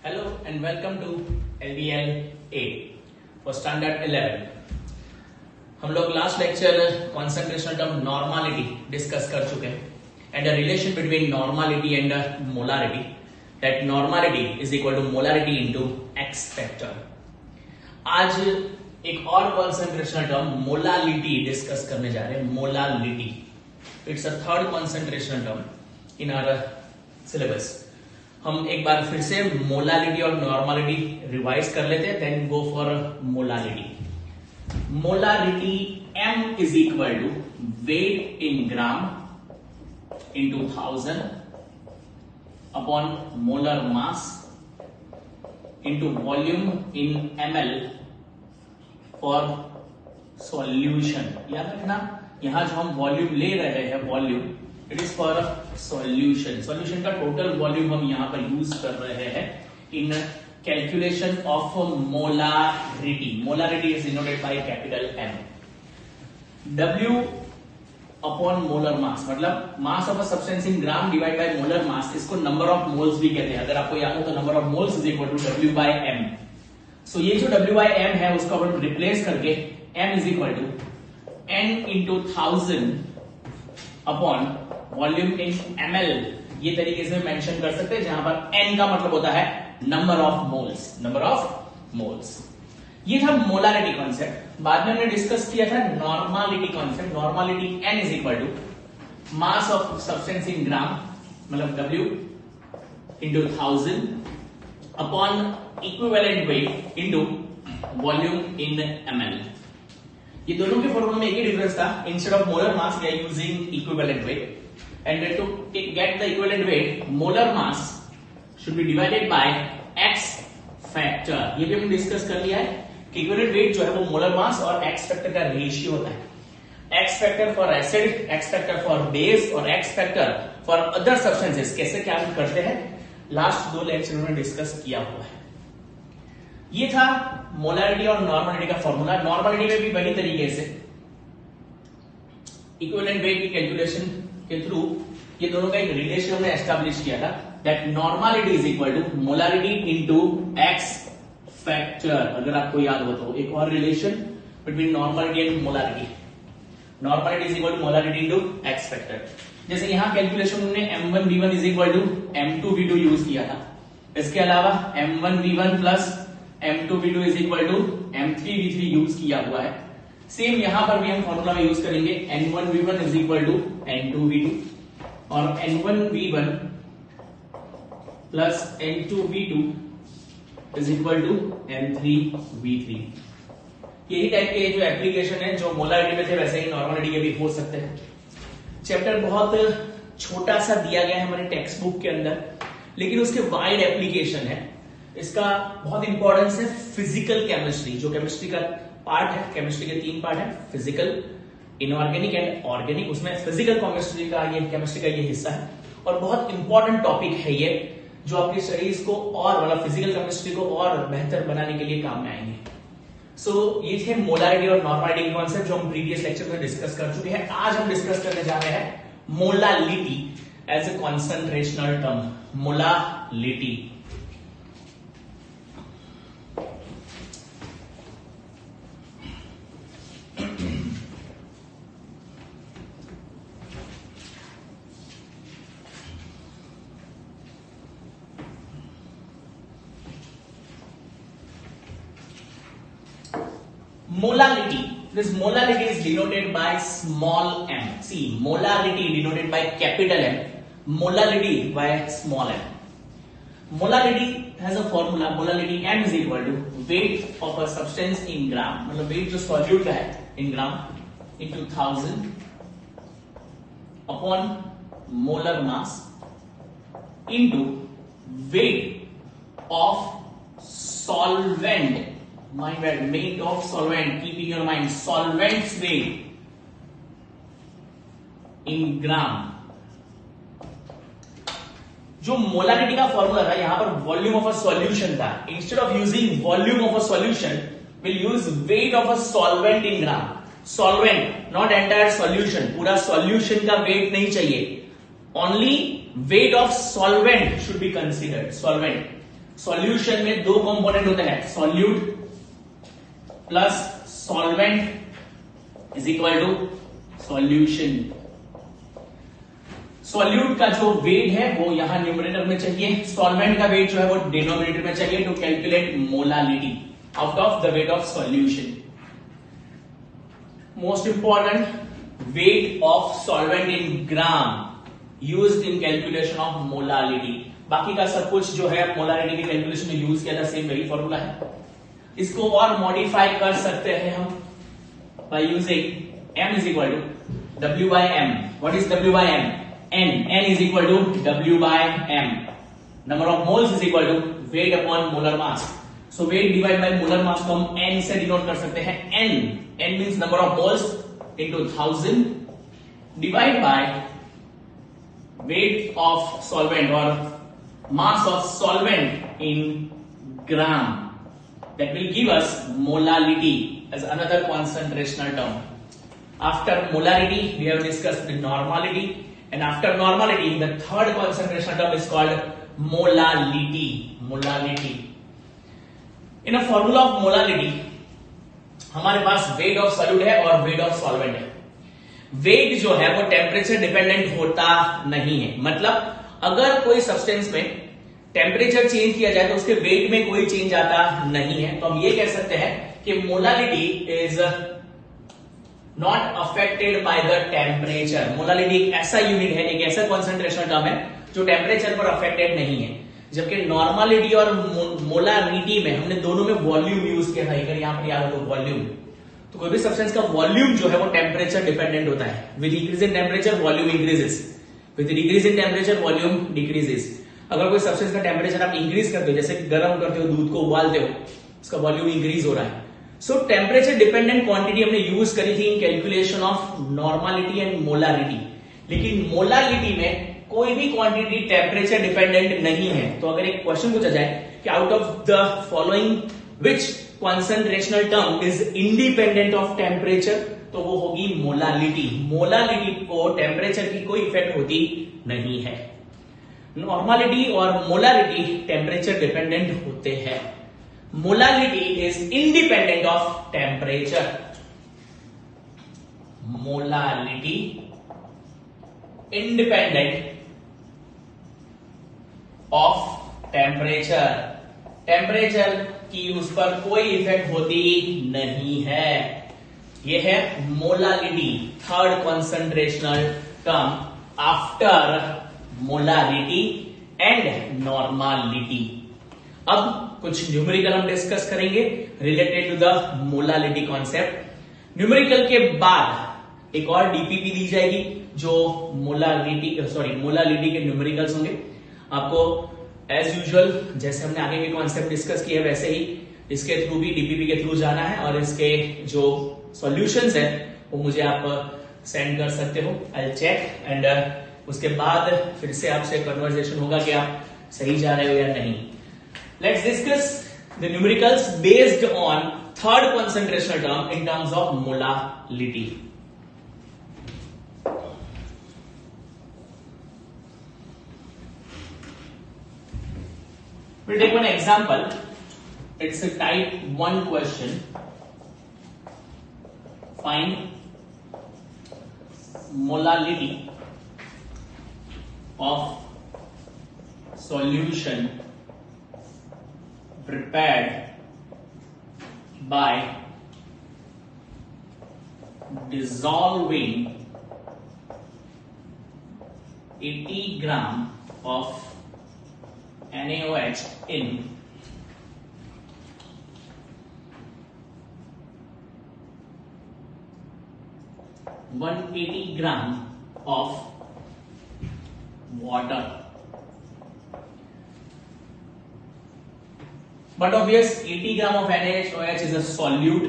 Hello and welcome to LBL 8 for Standard 11. हम लोग last lecture concentration term normality discuss कर चुके हैं and the relation between normality and molarity that normality is equal to molarity into x factor. आज एक और concentration term molality discuss करने जा रहे हैं. Molality it's a third concentration term in our syllabus. हम एक बार फिर से मोलालिटी और नॉर्मालिटी रिवाइज कर लेते हैं, then go for molality. Molarity m is equal to weight in gram into 1000 upon molar mass into volume in ml for solution. याद रखना यहां जो हम वॉल्यूम ले रहे हैं, volume it is for solution. Solution का टोटल वॉल्यूम हम यहां पर यूज कर रहे हैं in calculation of molarity. Molarity is denoted by capital M. W upon molar mass मतलब mass of a substance in gram divide by molar मास. इसको number of moles भी कहते हैं. अगर आपको याद हो तो number of moles is equal to W by M. So ये जो W बाय M है उसको अपन रिप्लेस करके M is equal to N into 1000 upon volume in ml ये तरीके से मेंशन कर सकते हैं, जहां पर n का मतलब होता है number of moles. Number of moles. ये था मोलारिटी कॉन्सेप्ट. बाद में हमने डिस्कस किया था normality concept. Normality n is equal to mass of substance in gram मतलब w into 1000 upon equivalent weight into volume in ml. ये दोनों के फॉर्मूला में एक ही डिफरेंस था. Instead of molar mass we are using equivalent weight and to get the equivalent weight molar mass should be divided by x factor. ये भी हमने डिस्कस कर लिया है कि equivalent weight जो है वो molar mass और x factor का रेशियो होता है. x factor for acid, x factor for base और x factor for other substances. कैसे क्या हम करते हैं लास्ट दो लेक्चर में डिस्कस किया हुआ है. ये था मोलारिटी और नॉर्मालिटी का फॉर्मूला. नॉर्मालिटी में भी वही तरीके से इक्विवेलेंट वेट की कैलकुलेशन के थ्रू ये दोनों का एक रिलेशन हमने एस्टैब्लिश किया था that normality is equal to molarity into x factor. अगर आपको याद हो तो एक और relation between normality and molarity. Normality is equal to molarity into x factor. जैसे यहां कैलकुलेशन हमने m1v1 is equal to m2v2 use किया था. इसके अलावा m1v1 plus m2v2 is equal to m3v3 use किया हुआ है. सेम यहां पर भी हम फॉर्मूला में यूज करेंगे n1v1 is equal to n2v2 और n1v1 plus n2v2 is equal to n3v3. यही टाइप के जो एप्लीकेशन है जो मोलारिटी में थे वैसे ही नॉर्मालिटी के भी हो सकते हैं. चैप्टर बहुत छोटा सा दिया गया है हमारे टेक्स्ट बुक के अंदर, लेकिन उसके वाइड एप्लीकेशन है. इसका बहुत इंपॉर्टेंस है फिजिकल केमिस्ट्री. जो केमिस्ट्री का पार्ट है, केमिस्ट्री के 3 पार्ट है, फिजिकल, इनऑर्गेनिक एंड ऑर्गेनिक. उसमें फिजिकल केमिस्ट्री का ये हिस्सा है और बहुत इंपॉर्टेंट टॉपिक है ये जो आपकी स्टडीज को और मतलब फिजिकल केमिस्ट्री को और बेहतर बनाने के लिए काम में आएंगे. सो ये थे मोलारिटी और नॉर्मालिटी के कॉन्सेप्ट जो हम प्रीवियस लेक्चर में डिस्कस कर चुके हैं. आज हम डिस्कस करने जा रहे हैं molality as a concentrational term. Molality molality. This molality is denoted by small m. See, molarity denoted by capital M, molality by small m. Molality has a formula. Molality m is equal to weight of a substance in gram. मतलब weight जो solute का है in gram into 1000 upon molar mass into weight of solvent. Mind that weight of solvent. Keep in your mind solvent's weight in gram. जो molarity का formula था यहां पर volume of a solution था. Instead of using volume of a solution will use weight of a solvent in gram. Solvent not entire solution. पूरा solution का wait नहीं चाहिए. only weight of solvent should be considered. Solvent solution में दो component होते हैं, solute plus solvent is equal to solution. Solute का जो वेट है वो यहां न्यूमरेटर में चाहिए, सॉल्वेंट का वेट जो है वो डिनोमिनेटर में चाहिए to calculate molality out of the weight of solution. Most important, weight of solvent in gram used in calculation of molality. बाकी का सब कुछ जो है मोलालिटी के कैलकुलेशन में यूज किया था, सेम वही फॉर्मूला है। इसको और मॉडिफाई कर सकते हैं हम by using m is equal to w by m। What is w by m? n is equal to w by m। Number of moles is equal to weight upon molar mass. So weight divide by molar mass को हम n से denote कर सकते हैं। n means number of moles into 1000 divide by weight of solvent और mass of solvent in gram. That will give us molality as another concentrational term. After molarity we have discussed the normality, and after normality the third concentrational term is called molality. Molality. In a formula of molality हमारे पास wait of solute है और wait of solvent है। Wait जो है वो temperature dependent होता नहीं है, मतलब अगर कोई सब्सटेंस में टेम्परेचर चेंज किया जाए तो उसके वेट में कोई चेंज आता नहीं है, तो हम ये कह सकते हैं कि molality is not affected by the temperature. Molality एक ऐसा यूनिट है, एक ऐसा कॉन्सेंट्रेशन टर्म है जो टेम्परेचर पर अफेक्टेड नहीं है। जबकि नॉर्मालिटी और मोलारिटी में हमने दोनों में वॉल्यूम यूज किया था। अगर यहां पर याद हो तो वॉल्यूम, तो कोई भी सब्सटेंस का वॉल्यूम जो है वो टेम्परेचर डिपेंडेंट होता है। With increase in temperature volume increases, with decrease in temperature volume decreases. अगर कोई सब्सटेंस का टेम्परेचर आप इंक्रीज करते हो, जैसे गर्म करते हो, दूध को उबालते हो, उसका वॉल्यूम इंक्रीज हो रहा है। सो टेम्परेचर डिपेंडेंट क्वांटिटी हमने यूज करी थी इन calculation of normality and molarity, लेकिन मोलालिटी में कोई भी क्वांटिटी टेम्परेचर डिपेंडेंट नहीं है। तो अगर एक क्वेश्चन पूछा जाए कि out of the following which concentrational term is independent of temperature, तो वो होगी मोलालिटी। मोलालिटी को टेम्परेचर की कोई इफेक्ट होती नहीं है। नॉर्मालिटी और मोलारिटी टेम्परेचर डिपेंडेंट होते हैं। Molality is independent of temperature. Molality independent of temperature. Temperature की उस पर कोई इफेक्ट होती नहीं है। यह है molality, third concentrational term after molarity and normality. अब कुछ न्यूमेरिकल हम डिस्कस करेंगे related to the molality concept. Numerical के बाद एक और डीपीपी दी जाएगी जो मोलालिटी के न्यूमेरिकल्स होंगे। आपको एज यूजुअल जैसे हमने आगे के कॉन्सेप्ट डिस्कस किए वैसे ही इसके थ्रू भी डीपीपी के थ्रू जाना है, और इसके जो सॉल्यूशंस है वो मुझे आप सेंड कर सकते हो। आई चेक एंड उसके बाद फिर से आपसे कन्वर्सेशन होगा कि आप सही जा रहे हो या नहीं। Let's discuss the numericals based on third concentrational term in terms of molality. We'll take one example. It's a type 1 question. Find molality of solution prepared by dissolving 80 gram of NaOH in 180 gram of water. But obvious 80 gram of NaOH is a solute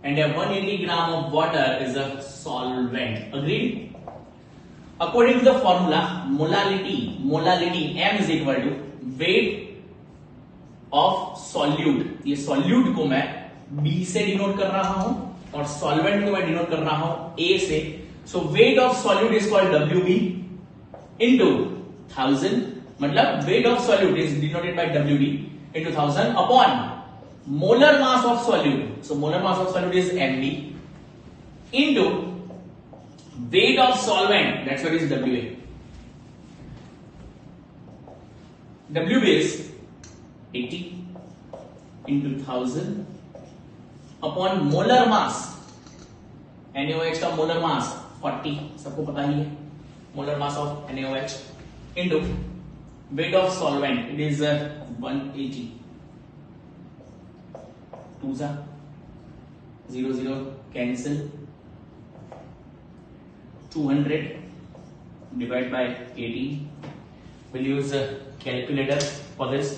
and a 180 gram of water is a solvent. Agreed? According to the formula, molality m is equal to weight of solute. ये solute को मैं B से denote कर रहा हूं और solvent को मैं डिनोट कर रहा हूं A से. So weight of solute is called WB into 1000 मतलब wait of solute is denoted bye WD into 1000 upon molar mass of solute. So molar mass of solute is MB into weight of solvent, that's what is WA. WB is 80 into 1000 upon molar mass. NaOH का molar mass 40, सबको पता ही है, molar mass of NaOH into weight of solvent, it is 180. 2 0 0 cancel. 200 divided by 80. We'll use a calculator for this.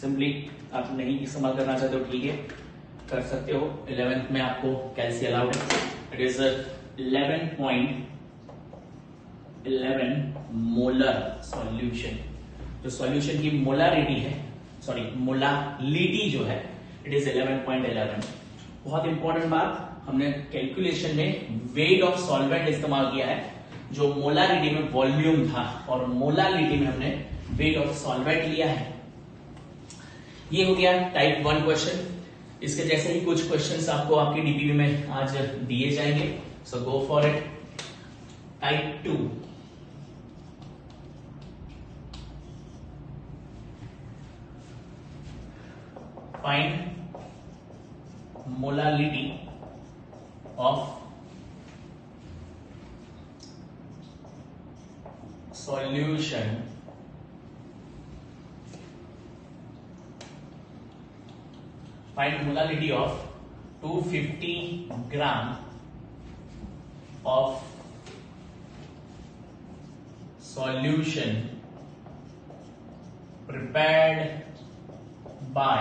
Simply आप नहीं इस्तेमाल करना चाहते हो ठीक है, कर सकते हो. 11th में आपको कैल्सी अलाउड है. It is 11.11 molar solution. जो सॉल्यूशन की मोलारिटी है, सॉरी मोलालिटी जो है, इट इज 11.11. बहुत इंपॉर्टेंट बात, हमने कैलकुलेशन में वेट ऑफ सॉल्वेंट इस्तेमाल किया है, जो मोलारिटी में वॉल्यूम था, और मोलालिटी में हमने वेट ऑफ सॉल्वेंट लिया है. ये हो गया टाइप 1 क्वेश्चन. इसके जैसे ही कुछ क्वेश्चंस आपको आपके डीपीवी में आज दिए जाएंगे, so go for it. Type 2. Find molality of solution find molality of 250 gram of solution prepared by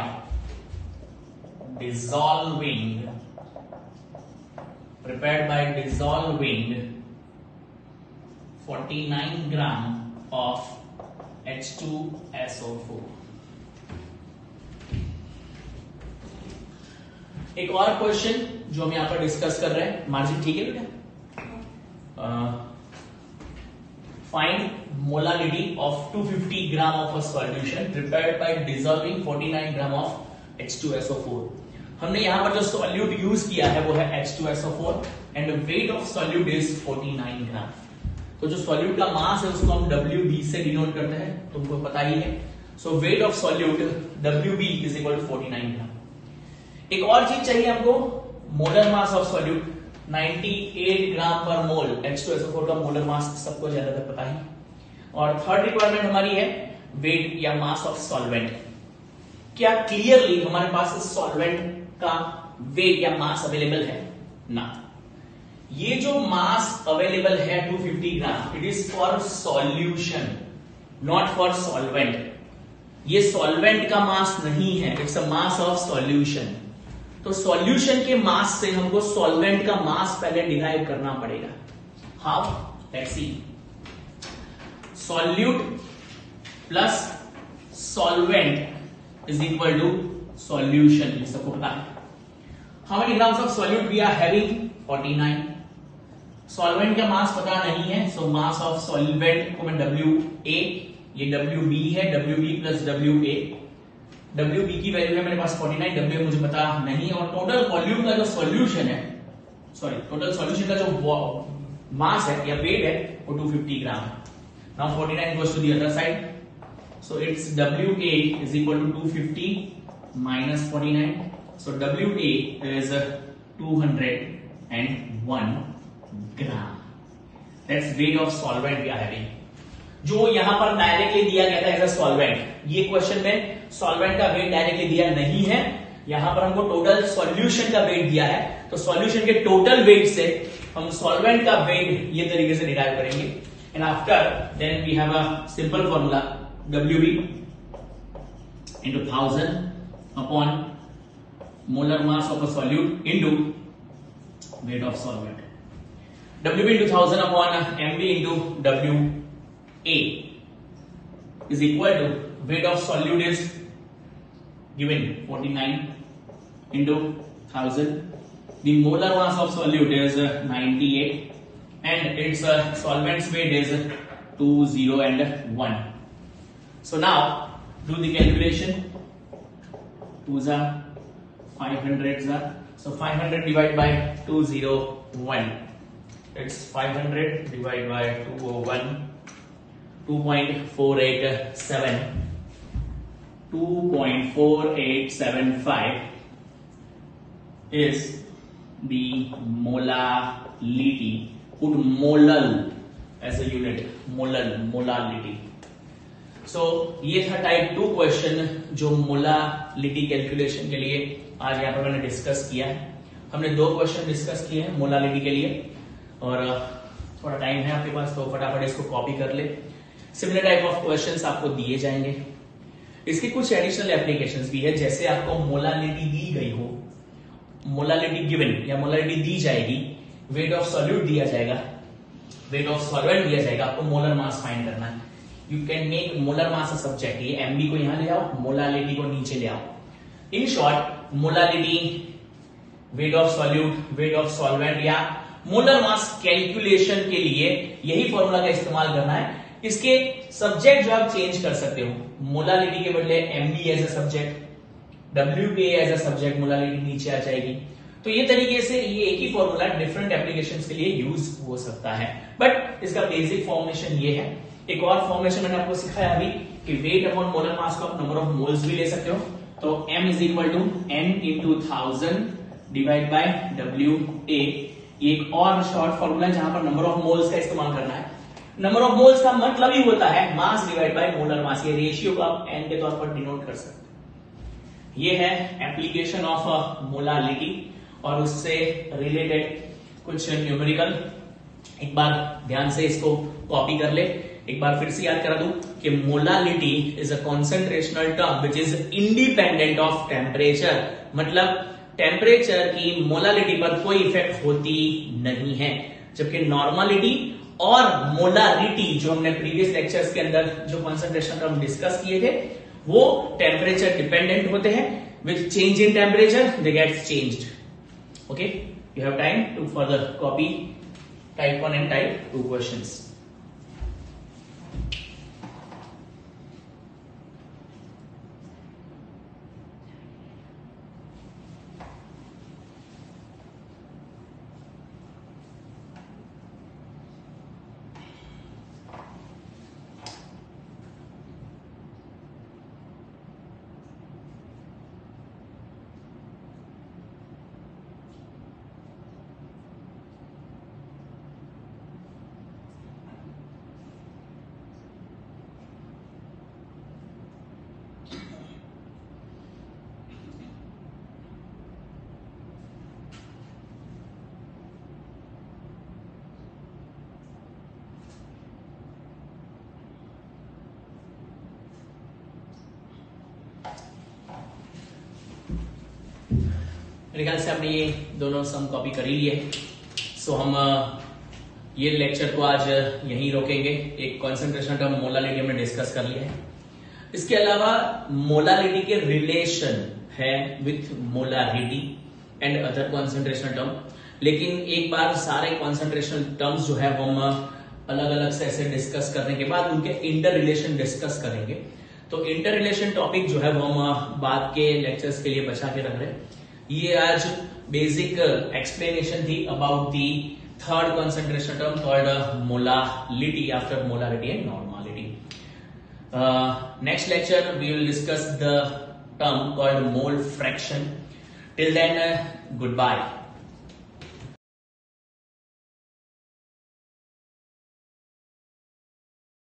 dissolving 49 gram of H2SO4. एक और क्वेश्चन जो हम यहां पर डिस्कस कर रहे हैं, मार्जिन ठीक है बेटा? Find molality of 250 gram of a solution prepared by dissolving 49 gram of H2SO4. हमने यहां पर जो सॉल्यूट यूज किया है वो है H2SO4 and wait of solute is 49 ग्राम. तो जो सॉल्यूट का मास है उसको हम WB से डिनोट करते हैं, तुमको पता ही है. So weight of solute WB is equal to 49 gram. एक और चीज चाहिए हमको, molar mass of solute 98 gram per mole. H2SO4 का मोलर मास सबको ज्यादातर पता ही. और थर्ड रिक्वायरमेंट हमारी है वेट या मास ऑफ सॉल्वेंट. क्या क्लियरली हमारे पास सॉल्वेंट का वेट या मास अवेलेबल है? ना. ये जो मास अवेलेबल है 250 gram, it is for solution, not for solvent. ये सॉल्वेंट का मास नहीं है, it's a mass of solution. तो सॉल्यूशन के मास से हमको सॉल्वेंट का मास पहले डिराइव करना पड़ेगा. How? Let's see. Solute plus solvent is equal to solution. ये सबको पता है. How many grams of solute we are having? 49. Solvent का मास पता नहीं है, सो मास ऑफ सॉल्वेंट को मैं WA, ये WB है, WB प्लस WA. WB की वैल्यू है मेरे पास 49, WA मुझे पता नहीं. और टोटल वॉल्यूम का जो सॉल्यूशन है, सॉरी टोटल सॉल्यूशन का जो मास है या वेट है वो 250 ग्राम है. Now 49 goes to the other side, so its WA is equal to 250 minus 49. So WA is 201 gram. That's weight of solvent we are having. जो यहां पर डायरेक्टली दिया गया था एज अ सॉल्वेंट. ये क्वेश्चन में सॉल्वेंट का वेट डायरेक्टली दिया नहीं है, यहां पर हमको टोटल सॉल्यूशन का वेट दिया है. तो सॉल्यूशन के टोटल वेट से हम सॉल्वेंट का वेट ये तरीके से डिराइव करेंगे. And after then we have a simple formula, WB into 1000 upon molar mass of a solute into weight of solvent. WB into 1000 upon MB into WA is equal to weight of solute is given 49 into 1000. The molar mass of solute is 98 and its solvent's weight is 2, 0 and 1. So now do the calculation. 2s are 500s are, so 500 divided by 201. It's 500 divided by 201. 2.487. 2.4875 is the molality. Put molal as a unit. Molality. So ये था type 2 question जो molality calculation के लिए आज यहाँ पर मैंने discuss किया है। हमने 2 क्वेश्चन डिस्कस किए हैं मोलालिटी के लिए, और थोड़ा टाइम है आपके पास तो फटाफट इसको कॉपी कर ले। सिमिलर टाइप ऑफ क्वेश्चंस आपको दिए जाएंगे। इसके कुछ एडिशनल एप्लीकेशंस भी है, जैसे आपको मोलालिटी दी गई हो, मोलालिटी गिवन या मोलालिटी दी जाएगी, वेट ऑफ सॉल्यूट दिया जाएगा, वेट ऑफ सॉल्वेंट दिया जाएगा, आपको मोलर मास फाइंड करना है। You can make molar mass a subject. ये एमबी को यहां ले आओ, मोलालिटी को नीचे ले आओ। In short molality, wait of solute, wait of solvent या मोलर मास कैलकुलेशन के लिए यही फॉर्मूला का इस्तेमाल करना है। इसके सब्जेक्ट जो आप चेंज कर सकते हो, मोलालिटी के बदले MB as a subject, WK as a subject, molality नीचे आ जाएगी। तो ये तरीके से ये एक ही फॉर्मूला डिफरेंट एप्लीकेशंस के लिए यूज हो सकता है, बट इसका बेसिक फॉर्मेशन ये है। एक और फॉर्मेशन मैंने आपको सिखाया अभी कि वेट अपॉन मोलर मास को आप नंबर ऑफ मोल्स भी ले सकते हो। तो m is equal to n into 1000 divide by WA। ये एक और शॉर्ट फॉर्मूला है जहां पर नंबर ऑफ मोल्स का इस्तेमाल करना है। नंबर ऑफ मोल्स का मतलब ही होता है मास डिवाइड बाय मोलर मास। ये रेशियो को आप n के तौर पर डिनोट कर सकते हैं। ये है एप्लीकेशन ऑफ मोलालिटी और उससे रिलेटेड कुछ न्यूमेरिकल। एक बार ध्यान से इसको कॉपी कर ले। एक बार फिर से याद करा दूं कि molality is a concentrational term which is independent of temperature. मतलब टेम्परेचर की मोलालिटी पर कोई इफेक्ट होती नहीं है, जबकि नॉर्मलिटी और मोलारिटी जो हमने प्रीवियस लेक्चर्स के अंदर जो कॉन्सेंट्रेशन टर्म डिस्कस किए थे वो टेम्परेचर डिपेंडेंट होते हैं। With change in temperature they get changed. Okay, you have time to further copy type 1 and type 2 questions. मेरे ख्याल से आपने ये दोनों सम कॉपी कर ही लिए। सो हम ये लेक्चर को आज यहीं रोकेंगे। एक कॉन्सेंट्रेशन टर्म मोलालिटी हमने डिस्कस कर लिया है। इसके अलावा मोलालिटी के रिलेशन है with molarity and other concentration term. लेकिन एक बार सारे कॉन्सेंट्रेशन टर्म्स जो है हम अलग अलग से ऐसे डिस्कस करने के बाद उनके इंटर रिलेशन डिस्कस करेंगे। तो इंटर रिलेशन टॉपिक जो है वो हम बाद के लेक्चर्स के लिए बचा के रख रहे हैं। ये आज बेसिक एक्सप्लेनेशन थी about the third concentration term called molality after molarity and normality. Next lecture we will discuss the term called mole fraction. Till then, goodbye.